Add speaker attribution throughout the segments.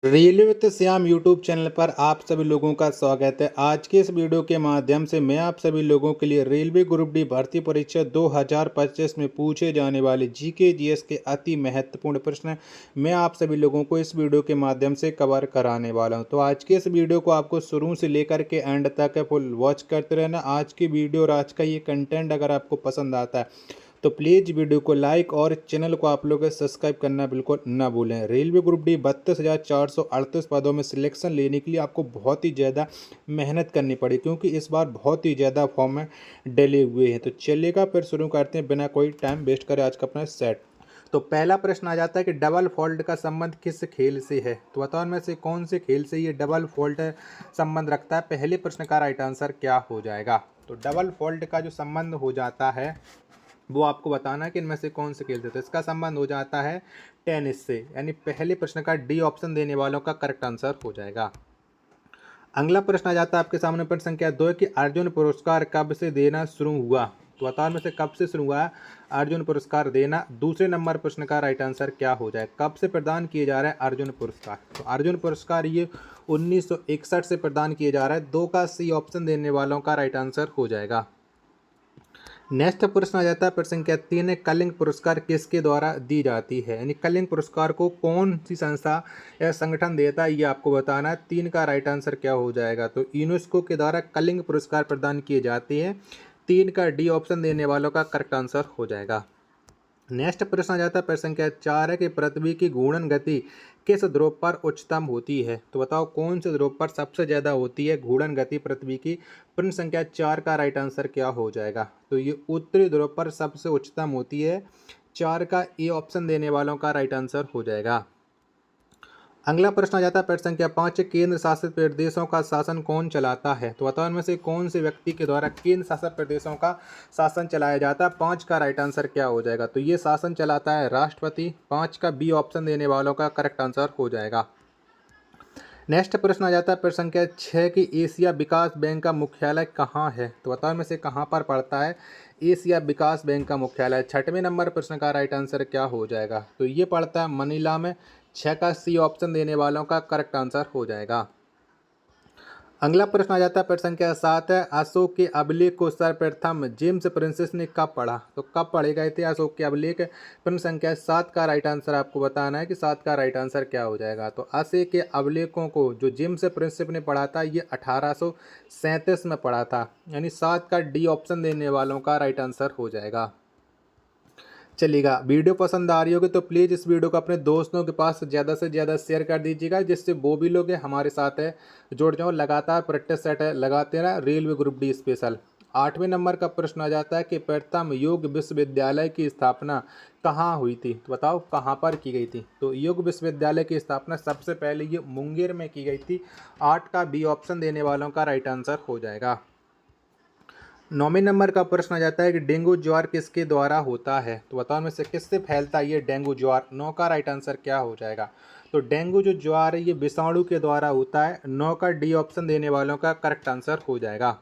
Speaker 1: Railway with Shyam YouTube channel पर आप सभी लोगों का स्वागत है। आज के इस वीडियो के माध्यम से मैं आप सभी लोगों के लिए रेलवे ग्रुप डी भर्ती परीक्षा 2025 में पूछे जाने वाले जीके जीएस के अति महत्वपूर्ण प्रश्न मैं आप सभी लोगों को इस वीडियो के माध्यम से कवर कराने वाला हूं। तो आज के इस वीडियो को आपको शुरू से लेकर के एंड तक फुल वॉच करते रहना। आज की वीडियो और आज का ये कंटेंट अगर आपको पसंद आता है तो प्लीज़ वीडियो को लाइक और चैनल को आप लोग सब्सक्राइब करना बिल्कुल ना भूलें। रेलवे ग्रुप डी 32,438 पदों में सिलेक्शन लेने के लिए आपको बहुत ही ज़्यादा मेहनत करनी पड़ी, क्योंकि इस बार बहुत ही ज़्यादा फॉर्म में डले हुए हैं। तो चलिएगा फिर शुरू करते हैं बिना कोई टाइम वेस्ट करे आज का अपना सेट। तो पहला प्रश्न आ जाता है कि डबल फॉल्ट का संबंध किस खेल से है। तो बताओ इनमें से कौन से खेल से ये डबल फॉल्ट संबंध रखता है। पहले प्रश्न का राइट आंसर क्या हो जाएगा। तो डबल फॉल्ट का जो संबंध हो जाता है वो आपको बताना है कि इनमें से कौन से खेल से। तो इसका संबंध हो जाता है टेनिस से, यानी पहले प्रश्न का डी ऑप्शन देने वालों का करेक्ट आंसर हो जाएगा। अगला प्रश्न आ जाता है आपके सामने प्रश्न संख्या 2 कि अर्जुन पुरस्कार कब से देना शुरू हुआ। तो बताओ में से कब से शुरू हुआ है अर्जुन पुरस्कार देना। दूसरे नंबर प्रश्न का राइट आंसर क्या हो जाए। कब से प्रदान किए जा रहा है अर्जुन पुरस्कार। तो अर्जुन पुरस्कार ये 1961 से प्रदान किए जा रहा है। 2 का सी ऑप्शन देने वालों का राइट आंसर हो जाएगा। नेक्स्ट प्रश्न आ जाता है प्रश्न संख्या 3 कलिंग पुरस्कार किसके द्वारा दी जाती है, यानी कलिंग पुरस्कार को कौन सी संस्था या संगठन देता है ये आपको बताना है। 3 का राइट आंसर क्या हो जाएगा। तो यूनेस्को के द्वारा कलिंग पुरस्कार प्रदान किए जाते हैं। 3 का डी ऑप्शन देने वालों का करेक्ट आंसर हो जाएगा। नेक्स्ट प्रश्न आ जाता है प्रश्न संख्या 4 है कि पृथ्वी की घूर्णन गति किस ध्रुव पर उच्चतम होती है। तो बताओ कौन से ध्रुव पर सबसे ज़्यादा होती है घूर्णन गति पृथ्वी की। प्रश्न संख्या 4 का राइट आंसर क्या हो जाएगा। तो ये उत्तरी ध्रुव पर सबसे उच्चतम होती है। 4 का ए ऑप्शन देने वालों का राइट आंसर हो जाएगा। अगला प्रश्न आ जाता है प्रश्न संख्या 5 केंद्र शासित प्रदेशों का शासन कौन चलाता है। तो बताओ इनमें से कौन से व्यक्ति के द्वारा केंद्र शासित प्रदेशों का शासन चलाया जाता है। 5 का राइट आंसर क्या हो जाएगा। तो ये शासन चलाता है राष्ट्रपति। 5 का बी ऑप्शन देने वालों का करेक्ट आंसर हो जाएगा। नेक्स्ट प्रश्न आ जाता है प्रश्न संख्या 6 कि एशिया विकास बैंक का मुख्यालय कहाँ है। तो बताओ इनमें से कहाँ पर पड़ता है एशिया विकास बैंक का मुख्यालय। 6वें नंबर प्रश्न का राइट आंसर क्या हो जाएगा। तो ये पड़ता है मनीला में। 6 का सी ऑप्शन देने वालों का करेक्ट आंसर हो जाएगा। अगला प्रश्न आ जाता है प्रश्न संख्या 7 है अशोक के अभिलेख को सर्वप्रथम जेम्स प्रिंसेस ने कब पढ़ा। तो कब पढ़े गए थे अशोक के अभिलेख। प्रश्न संख्या 7 का राइट आंसर आपको बताना है कि 7 का राइट आंसर क्या हो जाएगा। तो अशोक के अभिलेखों को जो जेम्स प्रिंसेप ने पढ़ा था ये 1837 में पढ़ा था, यानी 7 का डी ऑप्शन देने वालों का राइट आंसर हो जाएगा। चलिएगा, वीडियो पसंद आ रही होगी तो प्लीज़ इस वीडियो को अपने दोस्तों के पास ज़्यादा से ज़्यादा शेयर कर दीजिएगा, जिससे वो भी लोग हमारे साथ है जुड़ जाओ। लगातार प्रैक्टिस सेट है लगाते रहा रेलवे ग्रुप डी स्पेशल। 8वें नंबर का प्रश्न आ जाता है कि प्रथम योग विश्वविद्यालय की स्थापना कहाँ हुई थी। तो बताओ कहाँ पर की गई थी। तो योग विश्वविद्यालय की स्थापना सबसे पहले ये मुंगेर में की गई थी। 8 का बी ऑप्शन देने वालों का राइट आंसर हो जाएगा। 9वें नंबर का प्रश्न आ जाता है कि डेंगू ज्वार किसके द्वारा होता है। तो बताओ में से किससे फैलता है ये डेंगू ज्वार। 9 का राइट आंसर क्या हो जाएगा। तो डेंगू जो ज्वार है ये विषाणु के द्वारा होता है। 9 का डी ऑप्शन देने वालों का करेक्ट आंसर हो जाएगा।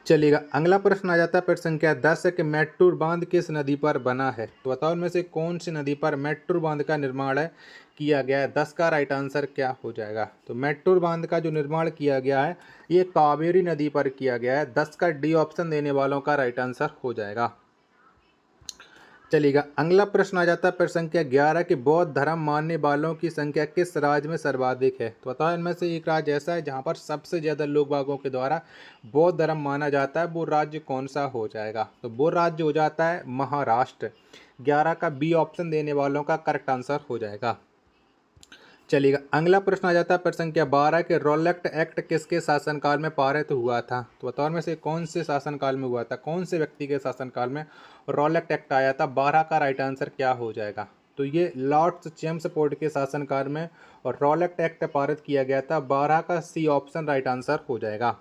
Speaker 1: चलिएगा, अगला प्रश्न आ जाता है प्रश्न संख्या 10 है कि मेट्टूर बांध किस नदी पर बना है। तो बताओ इनमें से कौन सी नदी पर मेट्टूर बांध का निर्माण है किया गया है। 10 का राइट आंसर क्या हो जाएगा। तो मेट्टूर बांध का जो निर्माण किया गया है ये कावेरी नदी पर किया गया है। 10 का डी ऑप्शन देने वालों का राइट आंसर हो जाएगा। चलिएगा, अगला प्रश्न आ जाता है प्रश्न संख्या 11 कि बौद्ध धर्म मानने वालों की संख्या किस राज्य में सर्वाधिक है। तो बताओ इनमें से एक राज्य ऐसा है जहां पर सबसे ज़्यादा लोग बागों के द्वारा बौद्ध धर्म माना जाता है। वो राज्य कौन सा हो जाएगा। तो वो राज्य हो जाता है महाराष्ट्र। 11 का बी ऑप्शन देने वालों का करेक्ट आंसर हो जाएगा। चलिएगा, अगला प्रश्न आ जाता है प्रश्न संख्या 12 के रोलेक्ट एक्ट किसके शासनकाल में पारित हुआ था। तो बताओ में से कौन से शासनकाल में हुआ था, कौन से व्यक्ति के शासनकाल में रोलेक्ट एक्ट आया था। 12 का राइट आंसर क्या हो जाएगा। तो ये लॉर्ड चेम्सफोर्ड के शासनकाल में और रोलेक्ट एक्ट पारित किया गया था। 12 का सी ऑप्शन राइट आंसर हो जाएगा।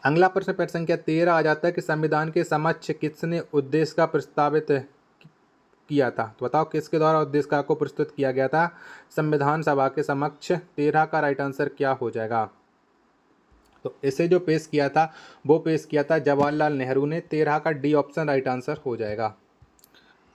Speaker 1: अगला प्रश्न प्रश्न संख्या 13 आ जाता है कि संविधान के समक्ष किसने उद्देश्य का प्रस्तावित किया था। तो बताओ किसके द्वारा उद्देश्य को प्रस्तुत किया गया था संविधान सभा के समक्ष। 13 का राइट आंसर क्या हो जाएगा। तो इसे जो पेश किया था वो पेश किया था जवाहरलाल नेहरू ने। 13 का डी ऑप्शन राइट आंसर हो जाएगा।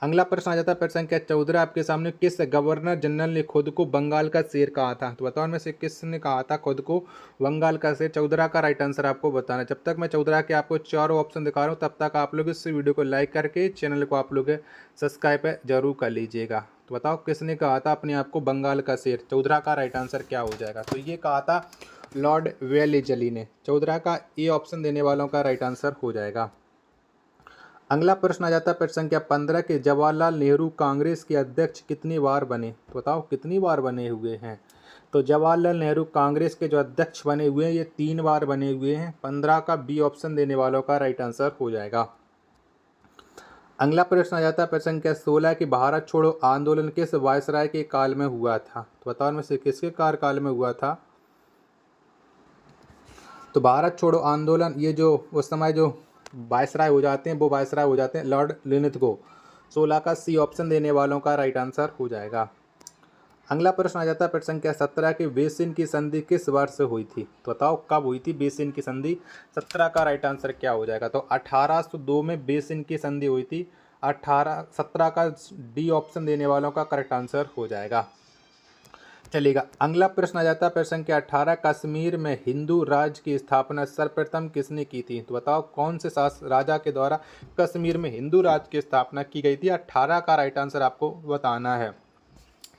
Speaker 1: अगला प्रश्न आ जाता है प्रश्न संख्या 14 आपके सामने, किस गवर्नर जनरल ने खुद को बंगाल का शेर कहा था? तो बताओ में से किसने कहा था खुद को बंगाल का शेर? 14 का राइट आंसर आपको बताना है। जब तक मैं 14 के आपको चारों ऑप्शन दिखा रहा हूँ तब तक आप लोग इस वीडियो को लाइक करके चैनल को आप लोग सब्सक्राइब जरूर कर लीजिएगा। तो बताओ किसने कहा था अपने आप को बंगाल का शेर? 14 का राइट आंसर क्या हो जाएगा? तो ये कहा था लॉर्ड वेलेजली ने। 14 का ए ऑप्शन देने वालों का राइट आंसर हो जाएगा। अगला प्रश्न आ जाता है प्रश्न संख्या 15 के, जवाहरलाल नेहरू कांग्रेस के अध्यक्ष कितनी बार बने? तो बताओ कितनी बार बने हुए हैं? तो जवाहरलाल नेहरू कांग्रेस के जो अध्यक्ष बने हुए हैं ये 3 बार बने हुए हैं। 15 का बी ऑप्शन देने वालों का राइट आंसर हो जाएगा। अगला प्रश्न आ जाता है प्रश्न संख्या 16 की, भारत छोड़ो आंदोलन किस वायसराय के काल में हुआ था? तो बताओ में से किसके कार्यकाल में हुआ था? तो भारत छोड़ो आंदोलन ये जो उस समय जो वायसराय हो जाते हैं वो वायसराय हो जाते हैं लॉर्ड लिनथगो। 16 का सी ऑप्शन देने वालों का राइट आंसर हो जाएगा। अगला प्रश्न आ जाता है प्रश्न संख्या 17 की, बेसिन की संधि किस वर्ष हुई थी? तो बताओ कब हुई थी बेसिन की संधि? 17 का राइट आंसर क्या हो जाएगा? तो 1802 में बेसिन की संधि हुई थी। 17 का डी ऑप्शन देने वालों का करेक्ट आंसर हो जाएगा। चलेगा। अगला प्रश्न आ जाता है प्रश्न संख्या 18, कश्मीर में हिंदू राज्य की स्थापना सर्वप्रथम किसने की थी? तो बताओ कौन से राजा के द्वारा कश्मीर में हिंदू राज्य की स्थापना की गई थी? 18 का राइट आंसर आपको बताना है।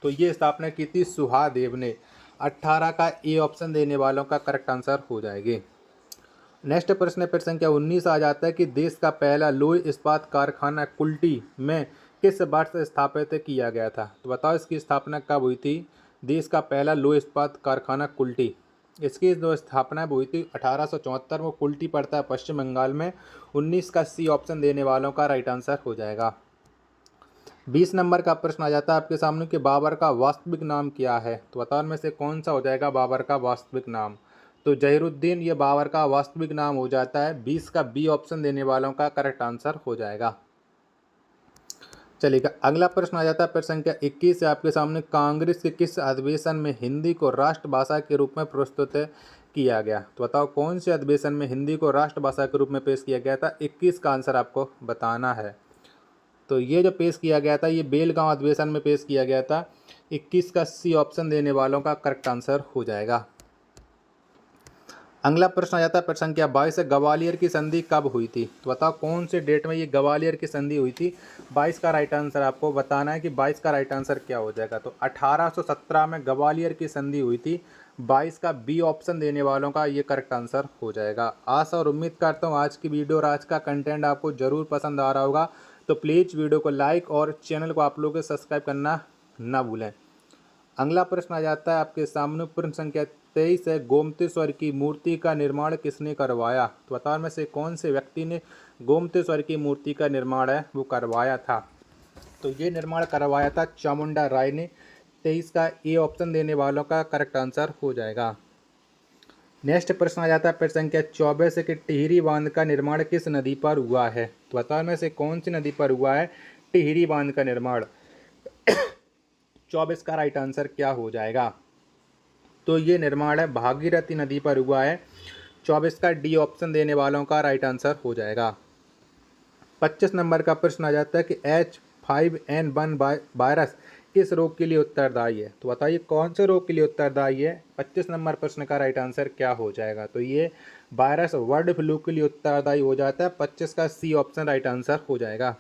Speaker 1: तो ये स्थापना की थी सुहादेव ने। 18 का ए ऑप्शन देने वालों का करेक्ट आंसर हो जाएगी। नेक्स्ट प्रश्न है प्रश्न संख्या 19 आ जाता है कि देश का पहला लोह इस्पात कारखाना कुल्टी में किस वर्ष स्थापित किया गया था? तो बताओ इसकी स्थापना कब हुई थी? देश का पहला लोह इस्पात कारखाना कुल्टी, इसकी जो स्थापना हुई थी 1874 में। कुल्टी पड़ता है पश्चिम बंगाल में। 19 का सी ऑप्शन देने वालों का राइट आंसर हो जाएगा। 20 नंबर का प्रश्न आ जाता है आपके सामने कि बाबर का वास्तविक नाम क्या है? तो बताओ में से कौन सा हो जाएगा बाबर का वास्तविक नाम? तो जहीरुद्दीन ये बाबर का वास्तविक नाम हो जाता है। 20 का बी ऑप्शन देने वालों का करेक्ट आंसर हो जाएगा। चलिएगा। अगला प्रश्न आ जाता है प्रश्न संख्या 21 से आपके सामने, कांग्रेस के किस अधिवेशन में हिंदी को राष्ट्रभाषा के रूप में प्रस्तुत किया गया? तो बताओ कौन से अधिवेशन में हिंदी को राष्ट्रभाषा के रूप में पेश किया गया था? 21 का आंसर आपको बताना है। तो ये जो पेश किया गया था ये बेलगांव अधिवेशन में पेश किया गया था। 21 का सी ऑप्शन देने वालों का करेक्ट आंसर हो जाएगा। अगला प्रश्न आ जाता है प्रश्न संख्या 22 से, ग्वालियर की संधि कब हुई थी? तो बताओ कौन से डेट में ये ग्वालियर की संधि हुई थी? 22 का राइट आंसर आपको बताना है कि 22 का राइट आंसर क्या हो जाएगा? तो 1817 में ग्वालियर की संधि हुई थी। 22 का बी ऑप्शन देने वालों का ये करेक्ट आंसर हो जाएगा। आशा और उम्मीद करता हूँ आज की वीडियो और आज का कंटेंट आपको ज़रूर पसंद आ रहा होगा। तो प्लीज़ वीडियो को लाइक और चैनल को आप लोग सब्सक्राइब करना ना भूलें। अगला प्रश्न आ जाता है आपके सामने प्रश्न संख्या 23 है, गोमतेश्वर की मूर्ति का निर्माण किसने करवाया? तो बताओ में से कौन से व्यक्ति ने गोमतेश्वर की मूर्ति का निर्माण है वो करवाया था? तो ये निर्माण करवाया था चामुंडा राय ने। 23 का ए ऑप्शन देने वालों का करेक्ट आंसर हो जाएगा। नेक्स्ट प्रश्न आ जाता है प्रश्न संख्या 24 है कि टिहरी बांध का निर्माण किस नदी पर हुआ है? तो बताओ में से कौन सी नदी पर हुआ है टिहरी बांध का निर्माण? 24 का राइट आंसर क्या हो जाएगा? तो ये निर्माण है भागीरथी नदी पर हुआ है। 24 का डी ऑप्शन देने वालों का राइट आंसर हो जाएगा। 25 नंबर का प्रश्न आ जाता है कि H5N1 वायरस किस रोग के लिए उत्तरदायी है? तो बताइए कौन से रोग के लिए उत्तरदायी है? 25 नंबर प्रश्न का राइट आंसर क्या हो जाएगा? तो ये वायरस बर्ड फ्लू के लिए उत्तरदायी हो जाता है। 25 का सी ऑप्शन राइट आंसर हो जाएगा।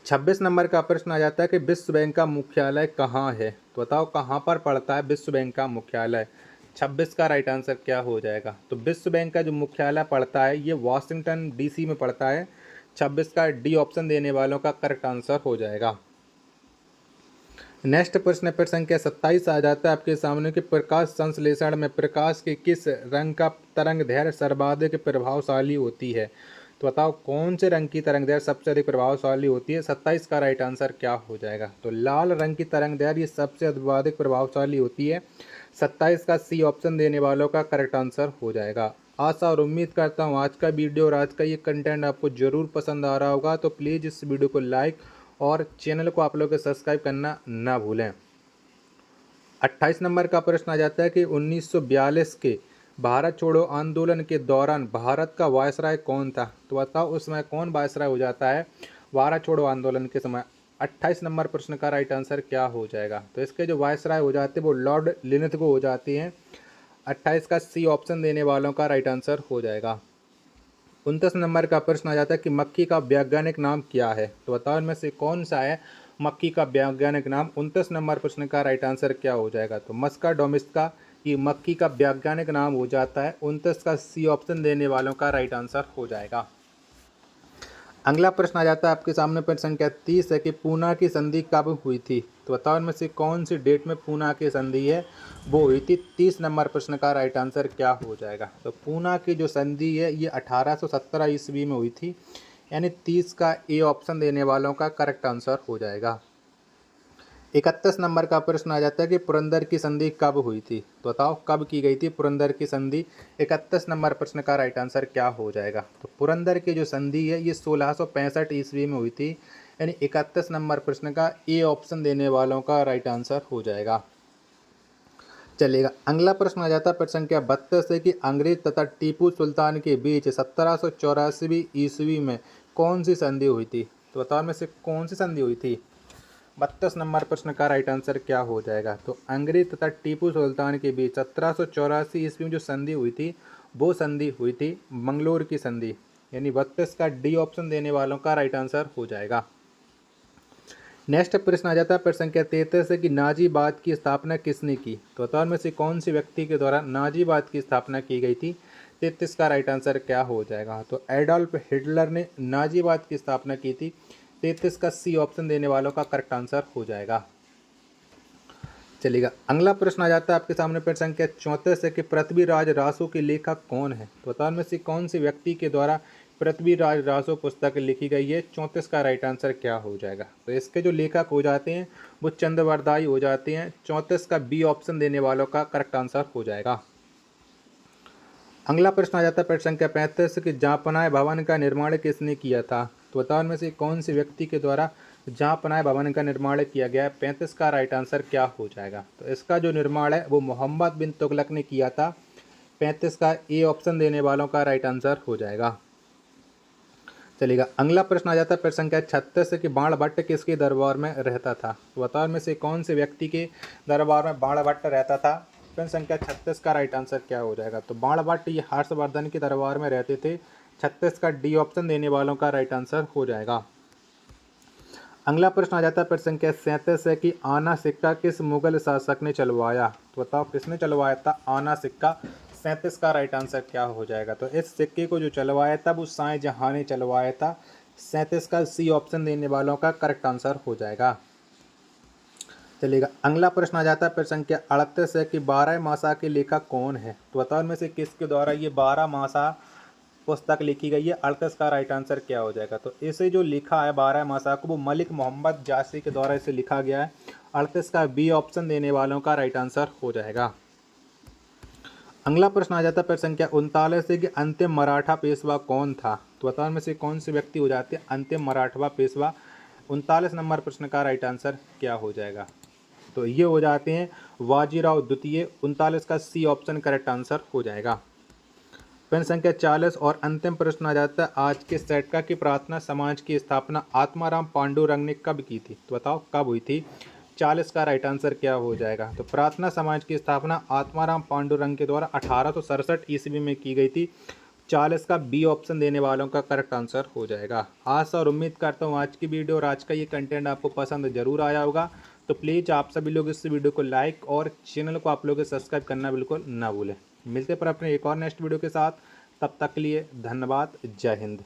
Speaker 1: 26 नंबर का प्रश्न आ जाता है कि विश्व बैंक का मुख्यालय कहाँ है? तो बताओ कहाँ पर पड़ता है विश्व बैंक का मुख्यालय? 26 का राइट आंसर क्या हो जाएगा? तो विश्व बैंक का जो मुख्यालय पड़ता है ये वाशिंगटन डीसी में पड़ता है। 26 का डी ऑप्शन देने वालों का करेक्ट आंसर हो जाएगा। नेक्स्ट प्रश्न प्रश्न संख्या 27 आ जाता है आपके सामने कि प्रकाश संश्लेषण में प्रकाश के किस रंग का तरंग दैर्घ्य सर्वाधिक प्रभावशाली होती है? तो बताओ कौन से रंग की तरंग दैर्घ्य सबसे अधिक प्रभावशाली होती है? 27 का राइट आंसर क्या हो जाएगा? तो लाल रंग की तरंग दैर्घ्य ये सबसे अधिक प्रभावशाली होती है। 27 का सी ऑप्शन देने वालों का करेक्ट आंसर हो जाएगा। आशा और उम्मीद करता हूँ आज का वीडियो और आज का ये कंटेंट आपको ज़रूर पसंद आ रहा होगा। तो प्लीज़ इस वीडियो को लाइक और चैनल को आप लोग सब्सक्राइब करना ना भूलें। 28 नंबर का प्रश्न आ जाता है कि 1942 के भारत छोड़ो आंदोलन के दौरान भारत का वायसराय कौन था? तो बताओ उस समय कौन वायसराय हो जाता है? भारत छोड़ो आंदोलन के समय। 28 नंबर प्रश्न का राइट आंसर क्या हो जाएगा? तो इसके जो वायसराय हो जाते हैं वो लॉर्ड लिनथगो हो जाती हैं। 28 का सी ऑप्शन देने वालों का राइट आंसर हो जाएगा। 29 नंबर का प्रश्न आ जाता है कि मक्खी का वैज्ञानिक नाम क्या है? तो बताओ इनमें से कौन सा है मक्खी का वैज्ञानिक नाम? 29 नंबर प्रश्न का राइट आंसर क्या हो जाएगा? तो मस्का डोमिस्का ये मक्खी का वैज्ञानिक नाम हो जाता है। 29 का सी ऑप्शन देने वालों का राइट आंसर हो जाएगा। अगला प्रश्न आ जाता है आपके सामने प्रश्न संख्या 30 है कि पूना की संधि कब हुई थी? तो बताओ इनमें से कौन सी डेट में पूना की संधि है वो हुई थी? 30 नंबर प्रश्न का राइट आंसर क्या हो जाएगा? तो पूना की जो संधि है ये 1817 ईस्वी में हुई थी, यानी 30 का ए ऑप्शन देने वालों का करेक्ट आंसर हो जाएगा। 31 नंबर का प्रश्न आ जाता है कि पुरंदर की संधि कब हुई थी? तो बताओ कब की गई थी पुरंदर की संधि? 31 नंबर प्रश्न का राइट आंसर क्या हो जाएगा? तो पुरंदर की जो संधि है ये 1665 ईस्वी में हुई थी, यानी 31 नंबर प्रश्न का ए ऑप्शन देने वालों का राइट आंसर हो जाएगा। चलेगा, अगला प्रश्न आ जाता है प्रश्न संख्या 32 है कि अंग्रेज तथा टीपू सुल्तान के बीच 1784 ईस्वी में कौन सी संधि हुई थी? तो बताओ में से कौन सी संधि हुई थी? 32 नंबर प्रश्न का राइट आंसर क्या हो जाएगा? तो अंग्रेज तथा टीपू सुल्तान के बीच 1784 ईस्वी में जो संधि हुई थी वो संधि हुई थी मंगलोर की संधि, यानी 32 का डी ऑप्शन देने वालों का राइट आंसर हो जाएगा। नेक्स्ट प्रश्न आ जाता है प्रश्न संख्या 33 है कि नाजीवाद की स्थापना किसने की? तो बताओ में से कौन से व्यक्ति के द्वारा नाजीवाद की स्थापना की गई थी? 33 का राइट आंसर क्या हो जाएगा? तो एडोल्फ हिटलर ने नाजीवाद की स्थापना की थी। 33 का सी ऑप्शन देने वालों का करेक्ट आंसर हो जाएगा। चलिएगा, अगला प्रश्न आ जाता है आपके सामने प्रश्न संख्या 34 है कि पृथ्वीराज रासो के लेखक कौन है? तो बताओ में से कौन से व्यक्ति के द्वारा पृथ्वीराज रासो पुस्तक लिखी गई है? 34 का राइट आंसर क्या हो जाएगा? तो इसके जो लेखक हो जाते हैं वो चंद्रवरदाई हो जाते हैं। 34 का बी ऑप्शन देने वालों का करेक्ट आंसर हो जाएगा। अगला प्रश्न आ जाता है प्रश्न संख्या 35 कि जापनाय भवन का निर्माण किसने किया था? तो बताओ इनमें से कौन से व्यक्ति के द्वारा जापनाय भवन का निर्माण किया गया है? 35 का राइट आंसर क्या हो जाएगा? तो इसका जो निर्माण है वो मोहम्मद बिन तुगलक ने किया था। 35 का ए ऑप्शन देने वालों का राइट आंसर हो जाएगा। चलिएगा, अगला प्रश्न आ जाता है प्रश्न संख्या 36 कि बाणभट्ट किसके दरबार में रहता था? तो बताओ में से कौन से व्यक्ति के दरबार में बाणभट्ट रहता था? प्रश्न संख्या 36 का राइट आंसर क्या हो जाएगा? तो बाणभट्ट ये हर्षवर्धन के दरबार में रहते थे। 36 का डी ऑप्शन देने वालों का राइट आंसर हो जाएगा। अगला प्रश्न आ जाता है प्रश्न संख्या 37 है कि आना सिक्का किस मुगल शासक ने चलवाया? तो बताओ किसने चलवाया था आना सिक्का? 37 का राइट आंसर क्या हो जाएगा? तो इस सिक्के को जो चलवाया था वो शाहजहां ने चलवाया था। 37 का सी ऑप्शन देने वालों का करेक्ट आंसर हो जाएगा। चलिएगा, अगला प्रश्न आ जाता है प्रश्न संख्या 38 है कि 12 मासा के लेखक कौन है? तो बताओ इनमें से किसके द्वारा ये 12 मासा पुस्तक लिखी गई है? 38 का राइट आंसर क्या हो जाएगा? तो इसे जो लिखा है 12 मासा को वो मलिक मोहम्मद जासी के द्वारा इसे लिखा गया है। 38 का बी ऑप्शन देने वालों का राइट आंसर हो जाएगा। अगला प्रश्न आ जाता है प्रश्न संख्या 39 है कि अंतिम मराठा पेशवा कौन था? तो बताओ में से कौन से व्यक्ति हो जाते हैं अंतिम मराठवा पेशवा? 39 नंबर प्रश्न का राइट आंसर क्या हो जाएगा? तो ये हो जाते हैं बाजीराव द्वितीय। 39 का सी ऑप्शन करेक्ट आंसर हो जाएगा। प्रश्न संख्या 40 और अंतिम प्रश्न आ जाता है आज के सेट का कि प्रार्थना समाज की स्थापना आत्माराम पांडुरंग ने कब की थी? तो बताओ कब हुई थी? 40 का राइट आंसर क्या हो जाएगा? तो प्रार्थना समाज की स्थापना आत्माराम पांडुरंग के द्वारा 1867 ईस्वी में की गई थी। 40 का बी ऑप्शन देने वालों का करेक्ट आंसर हो जाएगा। आशा और उम्मीद करता हूँ आज की वीडियो और आज का ये कंटेंट आपको पसंद जरूर आया होगा। तो प्लीज़ आप सभी लोग इस वीडियो को लाइक और चैनल को आप लोग सब्सक्राइब करना बिल्कुल ना भूलें। मिलते पर अपने एक और नेक्स्ट वीडियो के साथ, तब तक के लिए धन्यवाद। जय हिंद।